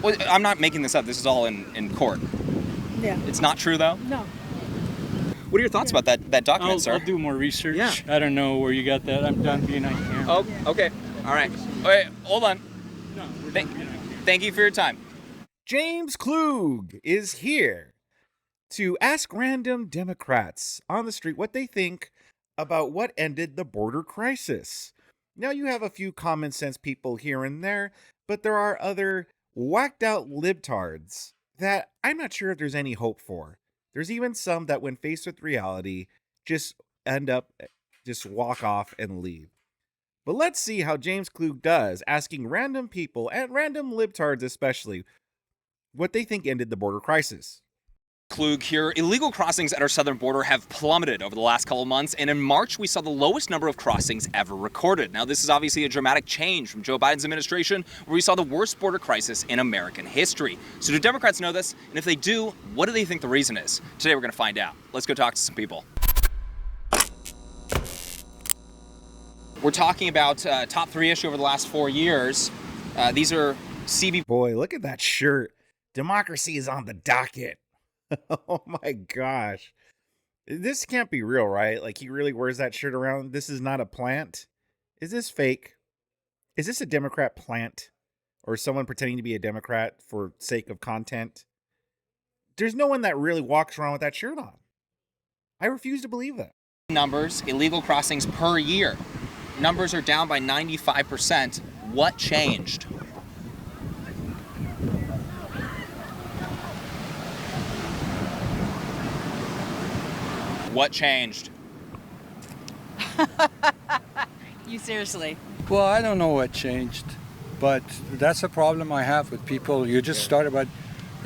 Well, I'm not making this up. This is all in court. Yeah. It's not true, though? No. What are your thoughts about that document, sir? I'll do more research. Yeah. I don't know where you got that. I'm done being on camera. Oh, okay. All right. Wait, hold on. No, we're done being on camera. Thank you for your time. James Klug is here to ask random Democrats on the street what they think about what ended the border crisis. Now, you have a few common sense people here and there, but there are other whacked out libtards that I'm not sure if there's any hope for. There's even some that, when faced with reality, just walk off and leave. But let's see how James Klug does, asking random people, and random libtards especially, what they think ended the border crisis. Klug here. Illegal crossings at our southern border have plummeted over the last couple of months, and in March we saw the lowest number of crossings ever recorded. Now, this is obviously a dramatic change from Joe Biden's administration, where we saw the worst border crisis in American history. So do Democrats know this? And if they do, what do they think the reason is? Today we're going to find out. Let's go talk to some people. We're talking about top 3 issue over the last 4 years. These are CB. Boy, look at that shirt. Democracy is on the docket. Oh my gosh. This can't be real, right? Like, he really wears that shirt around. This is not a plant. Is this fake? Is this a Democrat plant? Or someone pretending to be a Democrat for sake of content? There's no one that really walks around with that shirt on. I refuse to believe that. Numbers, illegal crossings per year. Numbers are down by 95%. What changed? What changed? You seriously? Well, I don't know what changed, but that's a problem I have with people. You just start about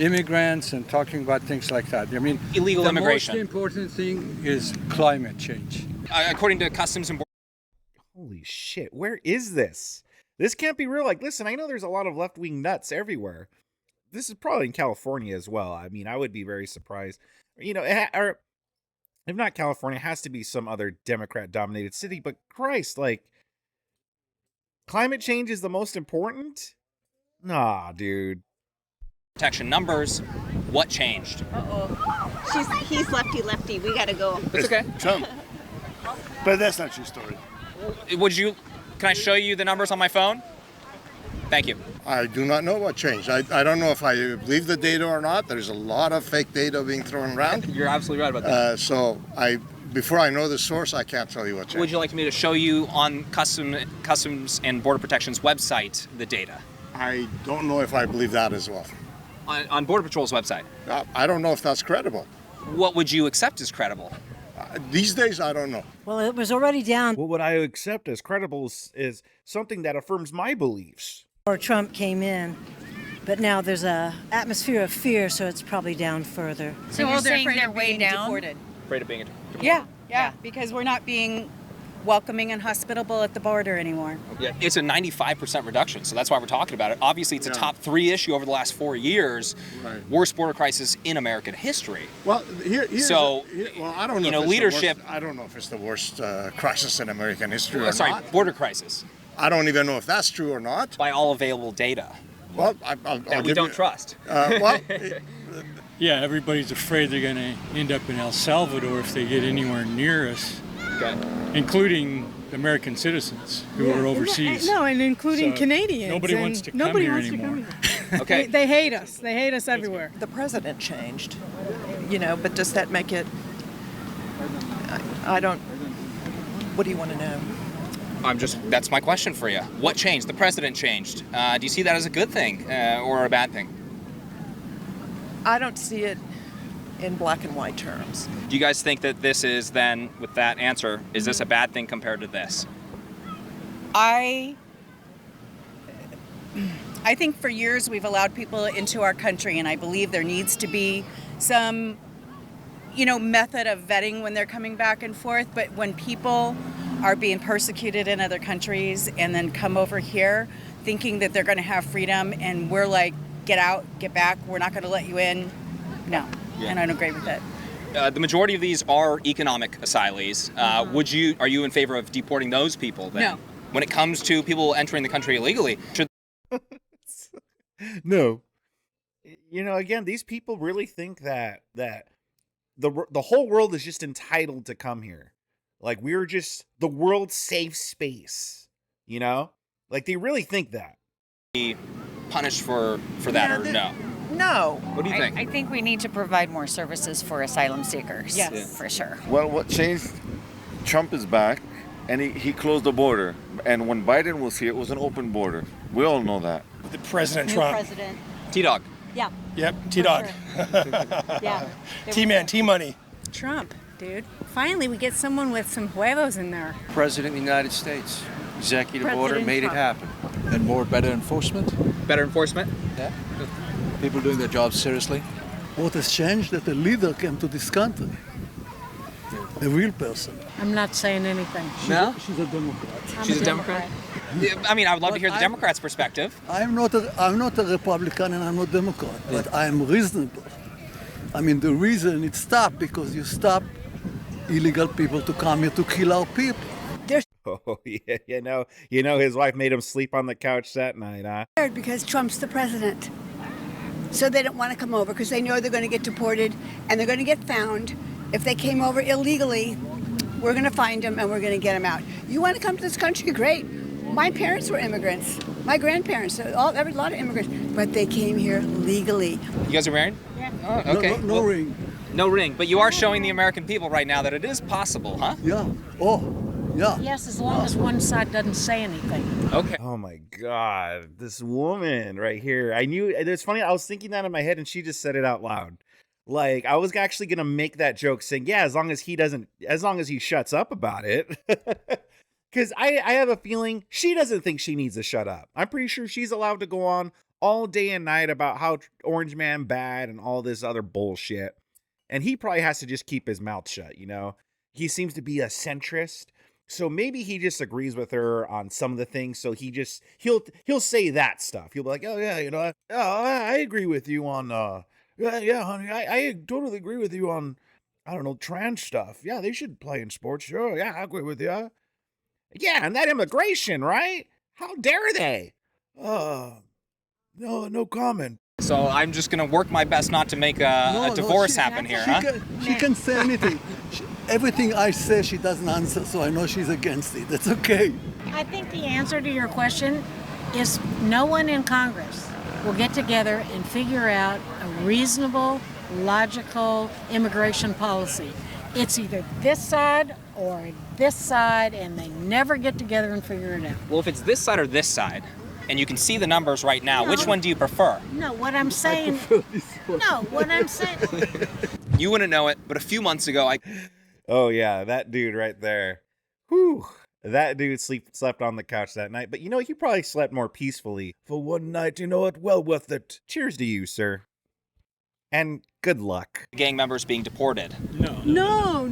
immigrants and talking about things like that. I mean, Illegal immigration. The most important thing is climate change. According to Customs and Border. Holy shit, where is this? This can't be real. Like, listen, I know there's a lot of left-wing nuts everywhere. This is probably in California as well. I mean, I would be very surprised. You know, or if not California, it has to be some other Democrat-dominated city. But Christ, like, climate change is the most important? Nah, dude. Protection numbers. What changed? He's lefty. We gotta go. It's okay. Trump. But that's not your story. Can I show you the numbers on my phone? Thank you. I do not know what changed. I don't know if I believe the data or not. There's a lot of fake data being thrown around. You're absolutely right about that. Before I know the source, I can't tell you what changed. Would you like me to show you on Customs and Border Protection's website the data? I don't know if I believe that as well. On Border Patrol's website? I don't know if that's credible. What would you accept as credible? These days, I don't know. Well, it was already down What would I accept as credible is something that affirms my beliefs. before Trump came in. But now there's a atmosphere of fear, so it's probably down further. So you're they're saying afraid they're of way being down? deported. Afraid of being Yeah, because we're not being welcoming and hospitable at the border anymore. Yeah, it's a 95% reduction, so that's why we're talking about it. Obviously, it's a top 3 issue over the last 4 years. Right. Worst border crisis in American history. Well, I don't know. You know, if it's leadership. The worst, I don't know if it's the worst crisis in American history or not. Border crisis I don't even know if that's true or not. by all available data Well, that we don't trust. Yeah, everybody's afraid they're going to end up in El Salvador if they get anywhere near us, Okay. including American citizens who are overseas. No, and including So Canadians. nobody and wants to come nobody here wants to anymore. come here. Okay. They hate us. They hate us everywhere. The president changed, but does that make it? I don't. What do you want to know? That's my question for you. What changed? The president changed. Do you see that as a good thing or a bad thing? I don't see it in black and white terms. Do you guys think that this is then, with that answer, is this a bad thing compared to this? I think for years we've allowed people into our country, and I believe there needs to be some, method of vetting when they're coming back and forth. But when people are being persecuted in other countries and then come over here thinking that they're going to have freedom, and we're like, get out, get back, we're not going to let you in. No, and I don't agree with it. The majority of these are economic asylees. Are you in favor of deporting those people then? No. When it comes to people entering the country illegally, should No. You know, again, these people really think that the whole world is just entitled to come here. Like we're just the world's safe space, you know? Like they really think that. Punished for that or no? No. What do you think? I think we need to provide more services for asylum seekers. Yes. Yeah. For sure. Well, what changed? Trump is back, and he closed the border. And when Biden was here, it was an open border. We all know that. The President New Trump. president. T-Dog. Yeah. Yep, T-Dog. Yeah. T-Man, T-Money. Trump, dude. Finally, we get someone with some huevos in there. President of the United States. Executive order President made Trump. it happen. And better enforcement. Better enforcement? Yeah. People doing their jobs seriously. What has changed that a leader came to this country. A real person. I'm not saying anything. No? She's a Democrat. She's a Democrat? Yeah, I mean, I would love to hear the Democrats' perspective. I'm not a Republican and I'm not Democrat, but I'm reasonable. I mean, the reason it stopped because you stop illegal people to come here to kill our people. Oh yeah, you know his wife made him sleep on the couch that night, huh? Because Trump's the president. So they don't want to come over because they know they're going to get deported and they're going to get found. If they came over illegally, we're going to find them and we're going to get them out. You want to come to this country? Great. My parents were immigrants. My grandparents, a lot of immigrants, but they came here legally. You guys are married? Yeah. Oh, okay. No ring. No ring, but you are showing the American people right now that it is possible, huh? Yeah. Oh, yeah. Yes, as long as one side doesn't say anything. Okay. Oh my God, this woman right here. I knew it's funny. I was thinking that in my head, and she just said it out loud. Like I was actually gonna make that joke, saying, "Yeah, as long as he shuts up about it." Because I have a feeling she doesn't think she needs to shut up. I'm pretty sure she's allowed to go on all day and night about how Orange Man bad and all this other bullshit. And he probably has to just keep his mouth shut, you know? He seems to be a centrist. So maybe he just agrees with her on some of the things. So he'll say that stuff. He'll be like, "Oh yeah, you know, I agree with you on yeah, honey, I totally agree with you on, I don't know, trans stuff. Yeah, they should play in sports. Sure, yeah, I agree with you. Yeah, and that immigration, right? How dare they? No comment." So I'm just going to work my best not to make a divorce happen here, huh? She can say anything. Everything I say, she doesn't answer, so I know she's against it. That's okay. I think the answer to your question is no one in Congress will get together and figure out a reasonable, logical immigration policy. It's either this side or this side, and they never get together and figure it out. Well, if it's this side or this side, and you can see the numbers right now, which one do you prefer? No, what I'm saying. What I'm saying. You wouldn't know it, but a few months ago, Oh yeah, that dude right there. Whew. That dude slept on the couch that night. But you know, he probably slept more peacefully. For one night, you know what? Well worth it. Cheers to you, sir. And good luck. Gang members being deported. No.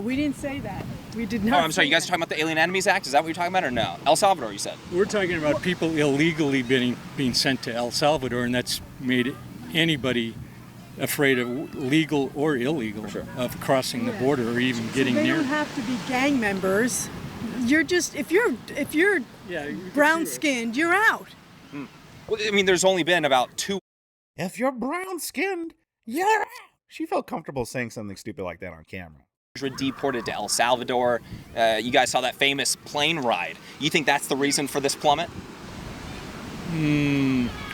We didn't say that. We did not. Oh, I'm sorry. You guys are talking about the Alien Enemies Act? Is that what you're talking about, or no? El Salvador, you said. We're talking about people illegally being sent to El Salvador, and that's made anybody afraid of legal or illegal of crossing the border or even getting they near. don't have to be gang members. You're just if you're brown skinned, you're out. Well, I mean, there's only been about 2. If you're brown skinned, you're out. She felt comfortable saying something stupid like that on camera. Deported to El Salvador. You guys saw that famous plane ride. You think that's the reason for this plummet?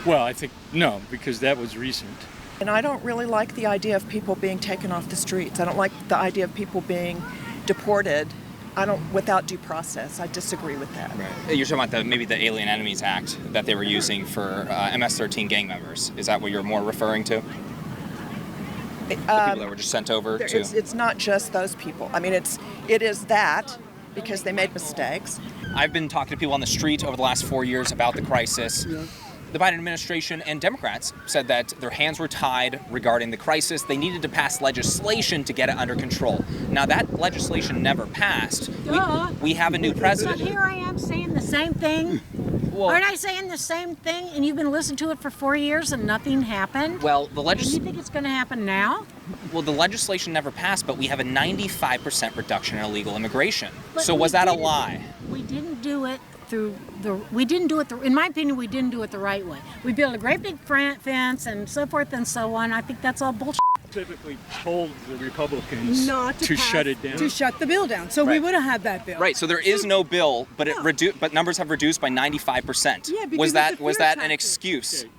Well, I think no, because that was recent. And I don't really like the idea of people being taken off the streets. I don't like the idea of people being deported. Without due process. I disagree with that. Right. You're talking about maybe the Alien Enemies Act that they were using for MS-13 gang members. Is that what you're more referring to? The people that were just sent over to? It's not just those people. I mean, it is that because they made mistakes. I've been talking to people on the street over the last 4 years about the crisis. Yeah. The Biden administration and Democrats said that their hands were tied regarding the crisis. They needed to pass legislation to get it under control. Now, that legislation never passed. We have a new president. So here I am saying the same thing. Well, aren't I saying the same thing? And you've been listening to it for 4 years and nothing happened? Well, the legislation. You think it's going to happen now? Well, the legislation never passed, but we have a 95% reduction in illegal immigration. But so was that a lie? We didn't do it we didn't do it, in my opinion, we didn't do it the right way. We built a great big fence and so forth and so on. I think that's all bullshit. Typically told the Republicans not to shut it down. To shut the bill down. So we would have had that bill. Right. So there is no bill, but but numbers have reduced by 95%. Yeah, because was that it's a fear an tactic. excuse? Okay.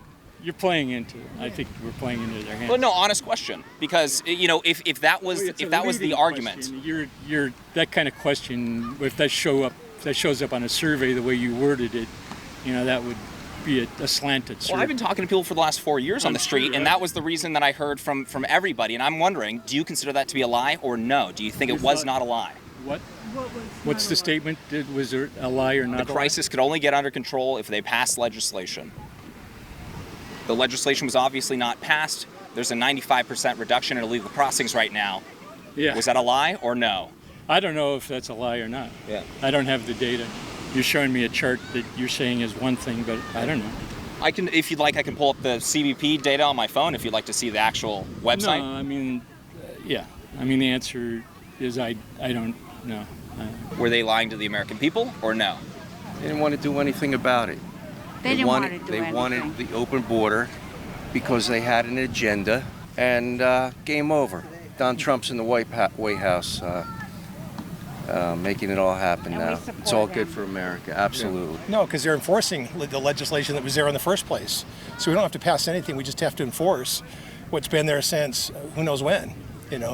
You're playing into. I think we're playing into their hands. Well, no, honest question. Because if that was the argument, question. You're that kind of question. If that shows up on a survey the way you worded it, that would be a slanted survey. Well, I've been talking to people for the last 4 years on the street, and that was the reason that I heard from everybody. And I'm wondering, do you consider that to be a lie or no? Do you think it was not a lie? What? What's the statement? Was there a lie or not? The crisis could only get under control if they passed legislation. The legislation was obviously not passed. There's a 95% reduction in illegal crossings right now. Yeah. Was that a lie or no? I don't know if that's a lie or not. Yeah. I don't have the data. You're showing me a chart that you're saying is one thing, but I don't know. I can, if you'd like, I can pull up the CBP data on my phone if you'd like to see the actual website. No, I mean, yeah. I mean, the answer is I don't know. Were they lying to the American people or no? They didn't want to do anything about it. They didn't want to do They anything. wanted the open border because they had an agenda, and game over. Donald Trump's in the White House making it all happen now. It's all good for America, absolutely. No, because they're enforcing the legislation that was there in the first place. So we don't have to pass anything, we just have to enforce what's been there since who knows when.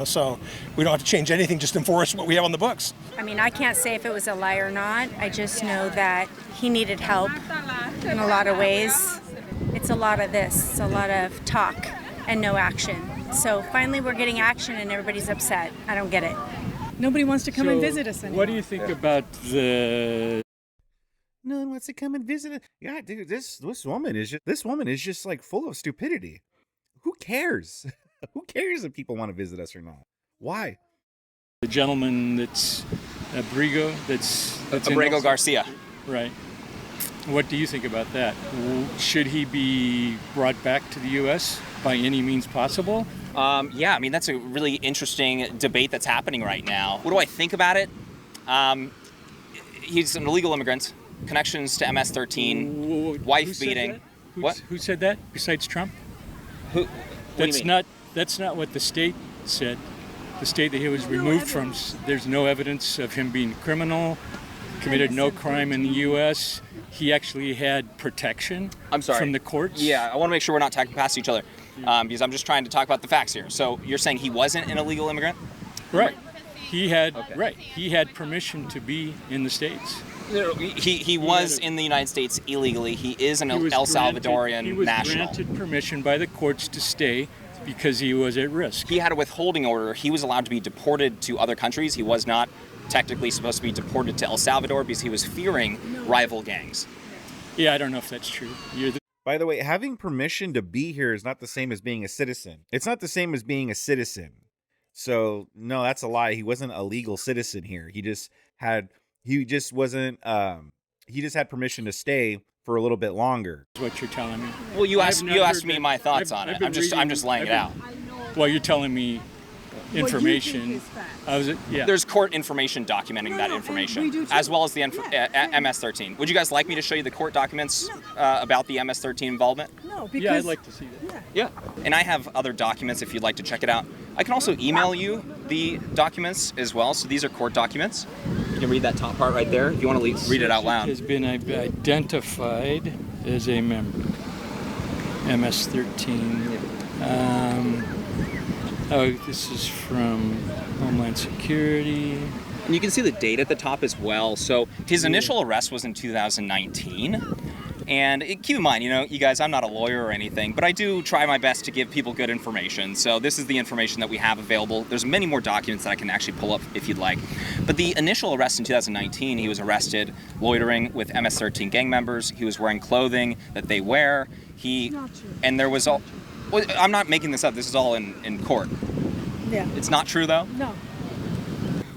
So we don't have to change anything, just enforce what we have on the books. I mean, I can't say if it was a lie or not. I just know that he needed help in a lot of ways. It's a lot of this. It's a lot of talk and no action. So finally we're getting action and everybody's upset. I don't get it. Nobody wants to come and visit us anymore. What do you think about the... No one wants to come and visit it. Yeah, dude, this woman is just like full of stupidity. Who cares? Who cares if people want to visit us or not? Why? The gentleman that's Abrigo, that's Abrigo Garcia. Right. What do you think about that? Should he be brought back to the U.S. by any means possible? Yeah, I mean, that's a really interesting debate that's happening right now. What do I think about it? He's an illegal immigrant, connections to MS-13, wife beating. Who said that besides Trump? Who? That's not what the state said. The state that he was removed from, there's no evidence of him being criminal, committed no crime in the U.S. He actually had protection from the courts. Yeah, I want to make sure we're not talking past each other because I'm just trying to talk about the facts here. So you're saying he wasn't an illegal immigrant? Right. He had He had permission to be in the States. He was in the United States illegally. He is an El Salvadorian He was national. granted permission by the courts to stay because he was at risk. He had a withholding order. He was allowed to be deported to other countries. He was not technically supposed to be deported to El Salvador because he was fearing rival gangs. Yeah, I don't know if that's true. By the way, having permission to be here is not the same as being a citizen. It's not the same as being a citizen. So, no, that's a lie. He wasn't a legal citizen here. He just had permission to stay for a little bit longer. That's what you're telling me. Well, you asked me my thoughts on it. I'm just laying it out. Well, you're telling me information. There's court information documenting that information, as well as the MS-13. Would you guys like me to show you the court documents about the MS-13 involvement? No, because... Yeah, I'd like to see that. Yeah. And I have other documents if you'd like to check it out. I can also email you the documents as well. So these are court documents. You can read that top part right there if you want to read it out loud. Has been identified as a member. MS-13. This is from Homeland Security. And you can see the date at the top as well. So his initial arrest was in 2019. And keep in mind, you guys, I'm not a lawyer or anything, but I do try my best to give people good information. So this is the information that we have available. There's many more documents that I can actually pull up if you'd like. But the initial arrest in 2019, he was arrested loitering with MS-13 gang members. He was wearing clothing that they wear. And there was all... Well, I'm not making this up. This is all in court. Yeah. It's not true, though? No.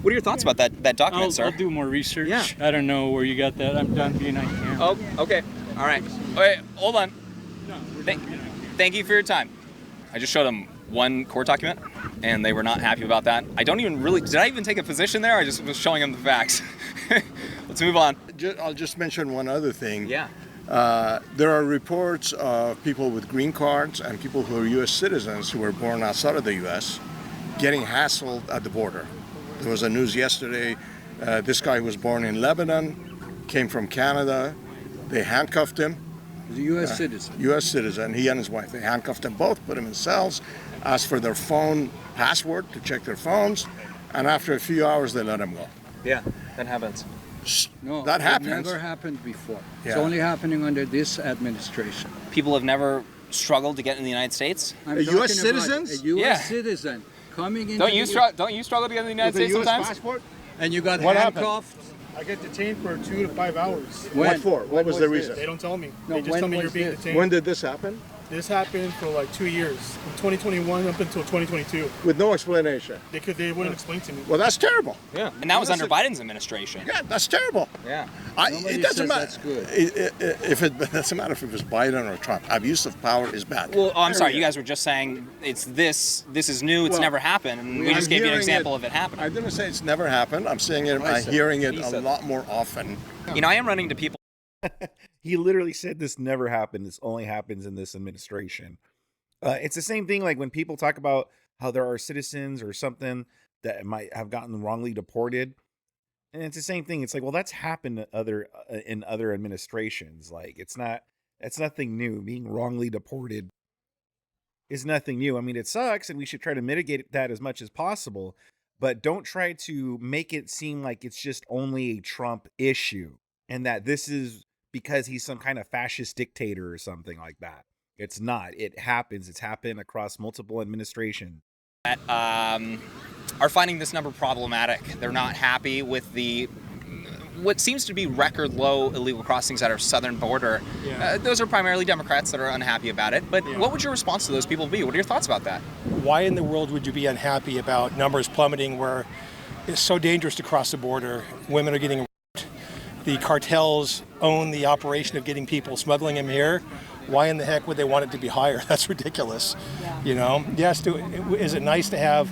What are your thoughts about that document, sir? I'll do more research. Yeah. I don't know where you got that. I'm done being on camera. Oh, okay. All right. Wait, hold on. No, Thank you for your time. I just showed them one court document, and they were not happy about that. Did I even take a position there? I just was showing them the facts. Let's move on. I'll just mention one other thing. Yeah. There are reports of people with green cards and people who are U.S. citizens who were born outside of the U.S. getting hassled at the border. There was a news yesterday. This guy who was born in Lebanon, came from Canada. They handcuffed him. He's a U.S. citizen. U.S. citizen, he and his wife. They handcuffed them both, put them in cells, asked for their phone password to check their phones, and after a few hours, they let them go. Yeah, that happens. No, that happens. It never happened before. Yeah. It's only happening under this administration. People have never struggled to get in the United States? I'm A US talking about citizens? A U.S. Yeah. citizen coming in. Don't you struggle to get in the United States sometimes? Passport? And you got What handcuffed. I get detained for 2 to 5 hours. What for? What was the reason? They don't tell me. No, they just when tell me you're was being this? detained. When did this happen? This happened for like 2 years, from 2021 up until 2022. With no explanation. They wouldn't explain to me. Well, that's terrible. Yeah. And that was under Biden's administration. Yeah, that's terrible. Yeah. Nobody It doesn't says matter. that's good. It doesn't matter if it was Biden or Trump. Abuse of power is bad. Well, I'm sorry, you guys were just saying it's this is new, it's Well, never happened, and we just gave you an example of it happening. I didn't say it's never happened. I'm saying it. I'm hearing it a lot more often. You know, I am running into people. He literally said this never happened. This only happens in this administration. It's the same thing like when people talk about how there are citizens or something that might have gotten wrongly deported. And it's the same thing. It's like, well, that's happened in other administrations. Like it's nothing new. Being wrongly deported is nothing new. I mean, it sucks and we should try to mitigate that as much as possible, but don't try to make it seem like it's just only a Trump issue and that this is because he's some kind of fascist dictator or something like that. It's not. It happens. It's happened across multiple administrations. That are finding this number problematic. They're not happy with what seems to be record low illegal crossings at our southern border. Yeah. Those are primarily Democrats that are unhappy about it. But Yeah. what would your response to those people be? What are your thoughts about that? Why in the world would you be unhappy about numbers plummeting where it's so dangerous to cross the border? Women are getting raped. The cartels own the operation of getting people, smuggling them here. Why in the heck would they want it to be higher? That's ridiculous. You know? Yes, is it nice to have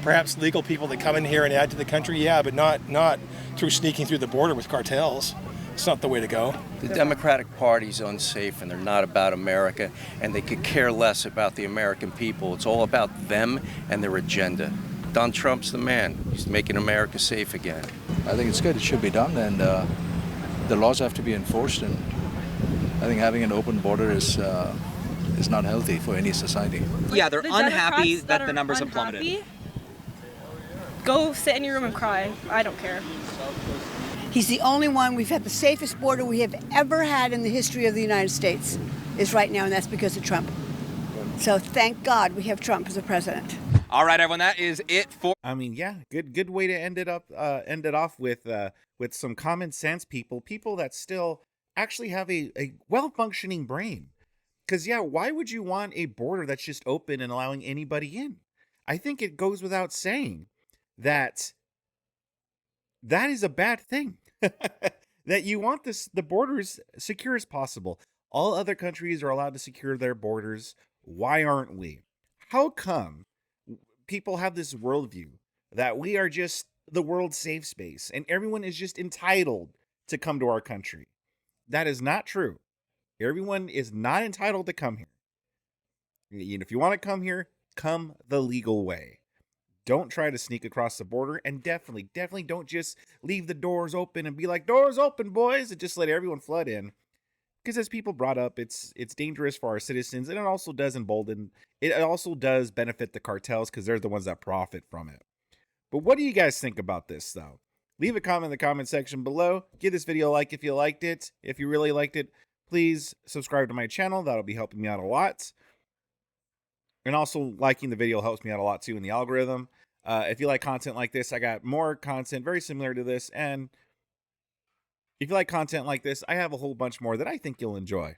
perhaps legal people that come in here and add to the country? Yeah, but not through sneaking through the border with cartels. It's not the way to go. The Democratic Party's unsafe and they're not about America and they could care less about the American people. It's all about them and their agenda. Donald Trump's the man. He's making America safe again. I think it's good. It should be done, and the laws have to be enforced. And I think having an open border is not healthy for any society. Yeah, they're The unhappy Democrats that are the numbers have plummeted. unhappy, go sit in your room and cry. I don't care. He's the only one. We've had the safest border we have ever had in the history of the United States is right now, and that's because of Trump. So thank God we have Trump as a president. All right, everyone, that is it for. I mean, yeah, good way to end it off with some common sense people that still actually have a well-functioning brain. Because, yeah, why would you want a border that's just open and allowing anybody in? I think it goes without saying that is a bad thing. That you want the borders secure as possible. All other countries are allowed to secure their borders. Why aren't we? How come people have this worldview that we are just the world's safe space and everyone is just entitled to come to our country? That is not true. Everyone is not entitled to come here. If you want to come here, come the legal way. Don't try to sneak across the border, and definitely don't just leave the doors open and be like, doors open, boys, and just let everyone flood in. Because as people brought up, it's dangerous for our citizens, and it also does benefit the cartels because they're the ones that profit from it. But what do you guys think about this, though? Leave a comment in the comment section below. Give this video a like if you liked it. If you really liked it, please subscribe to my channel. That'll be helping me out a lot. And also, liking the video helps me out a lot, too, in the algorithm. If you like content like this, I got more content very similar to this. And if you like content like this, I have a whole bunch more that I think you'll enjoy.